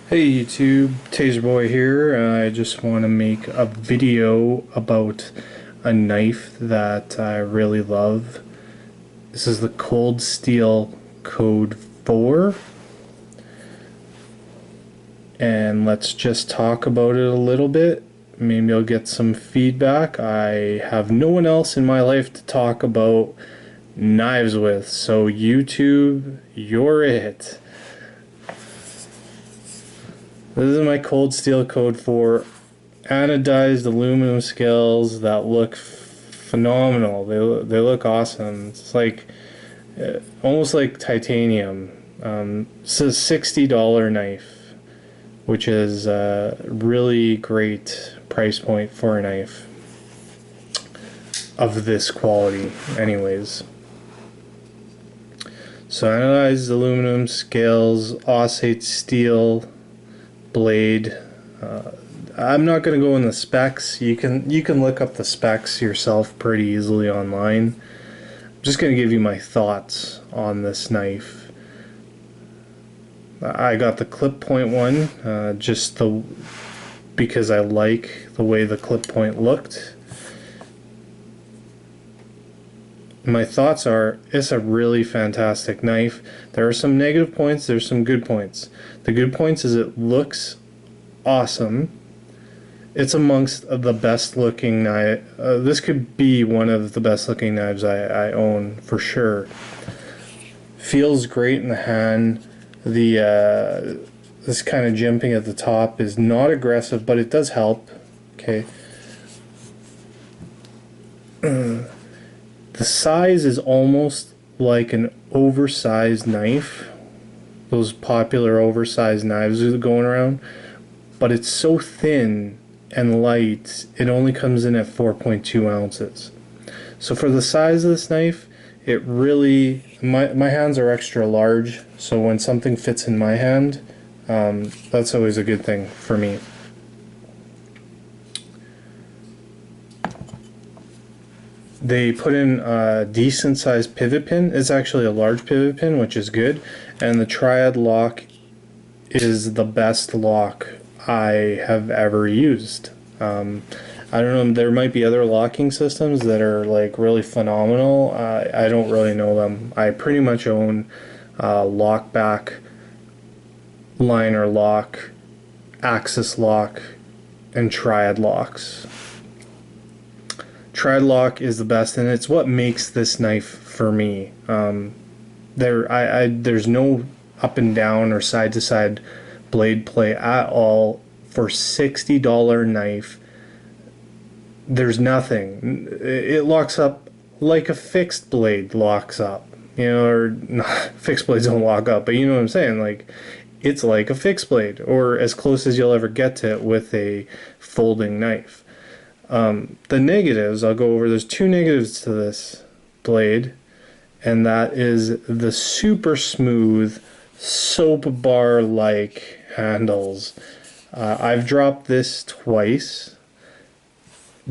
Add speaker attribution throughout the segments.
Speaker 1: Hey YouTube, Taser Boy here. I just want to make a video about a knife that I really love. This is the Cold Steel Code 4, and let's just talk about it a little bit. Maybe I'll get some feedback. I have no one else in my life to talk about knives with, so YouTube, you're it. This is my Cold Steel Code 4 anodized aluminum scales that look phenomenal. They look awesome. It's like almost like titanium. It's a $60 knife, which is a really great price point for a knife of this quality anyways. So anodized aluminum scales, Osate steel blade. I'm not going to go in the specs. You can look up the specs yourself pretty easily online. I'm just going to give you my thoughts on this knife. I got the clip point one because I like the way the clip point looked. My thoughts are, it's a really fantastic knife. There are some negative points, there's some good points. The good points is it looks awesome. It's amongst the best looking knife. This could be one of the best looking knives I own for sure. Feels great in the hand. This kind of jimping at the top is not aggressive, but it does help. Okay. The size is almost like an oversized knife. Those popular oversized knives are going around. But it's so thin and light, it only comes in at 4.2 ounces. So for the size of this knife, it really, my hands are extra large, so when something fits in my hand, that's always a good thing for me. They put in a decent sized pivot pin. It's actually a large pivot pin, which is good, and the triad lock is the best lock I have ever used. I don't know, there might be other locking systems that are like really phenomenal. I don't really know them. I pretty much own lock back, liner lock, axis lock, and triad locks. Triad lock is the best, and it's what makes this knife for me. There's no up and down or side to side blade play at all. For $60 knife, there's nothing. It locks up like a fixed blade locks up, you know, or not, fixed blades don't lock up, but you know what I'm saying. Like, it's like a fixed blade, or as close as you'll ever get to it with a folding knife. The negatives I'll go over. There's two negatives to this blade, and that is the super smooth soap bar like handles. I've dropped this twice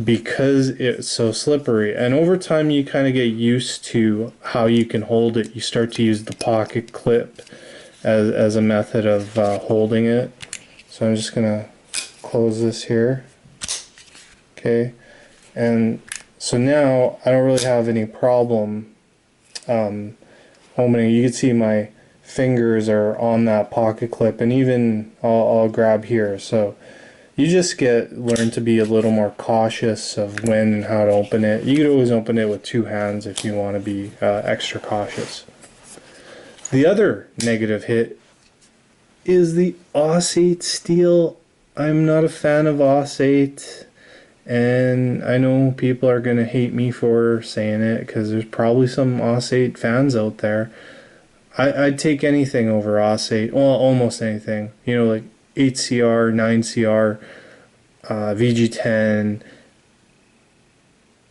Speaker 1: because it's so slippery, and over time you kind of get used to how you can hold it. You start to use the pocket clip as a method of holding it. So I'm just gonna close this here. Okay, and so now I don't really have any problem opening. You can see my fingers are on that pocket clip, and even I'll grab here. So you just learn to be a little more cautious of when and how to open it. You could always open it with two hands if you want to be extra cautious. The other negative hit is the Osate steel. I'm not a fan of Osate, and I know people are going to hate me for saying it because there's probably some Osate fans out there. I'd take anything over Osate, well, almost anything. You know, like 8CR, 9CR, VG10,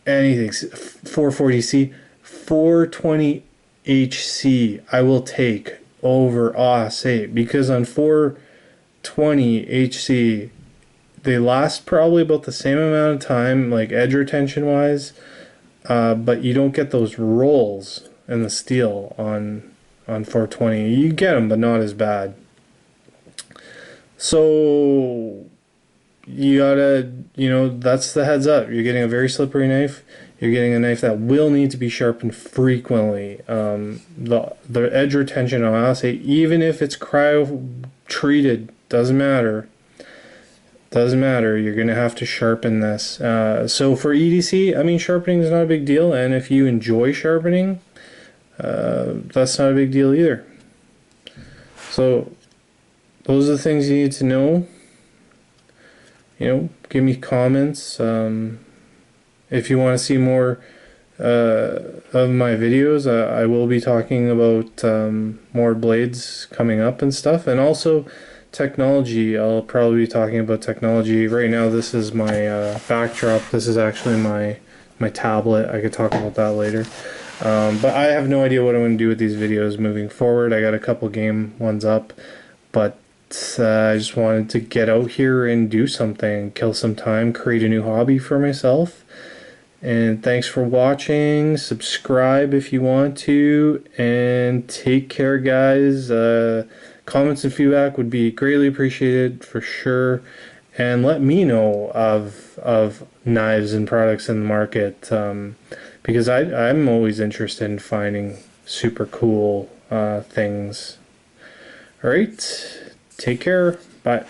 Speaker 1: anything. 440C, 420HC, I will take over Osate, because on 420HC, they last probably about the same amount of time, like edge retention wise, but you don't get those rolls in the steel on 420. You get them, but not as bad. So you gotta, that's the heads up. You're getting a very slippery knife. You're getting a knife that will need to be sharpened frequently. The edge retention, I'll say, even if it's cryo treated, doesn't matter. Doesn't matter. You're gonna have to sharpen this. So for EDC, I mean, sharpening is not a big deal, and if you enjoy sharpening, that's not a big deal either. So those are the things you need to know. Give me comments. If you want to see more of my videos, I will be talking about more blades coming up and stuff, and also technology. I'll probably be talking about technology. Right now, this is my backdrop. This is actually my tablet. I could talk about that later. But I have no idea what I'm going to do with these videos moving forward. I got a couple game ones up, but I just wanted to get out here and do something, kill some time, create a new hobby for myself. And thanks for watching. Subscribe if you want to, and take care, guys. Comments and feedback would be greatly appreciated for sure. And let me know of knives and products in the market, because I'm always interested in finding super cool things. All right. Take care. Bye.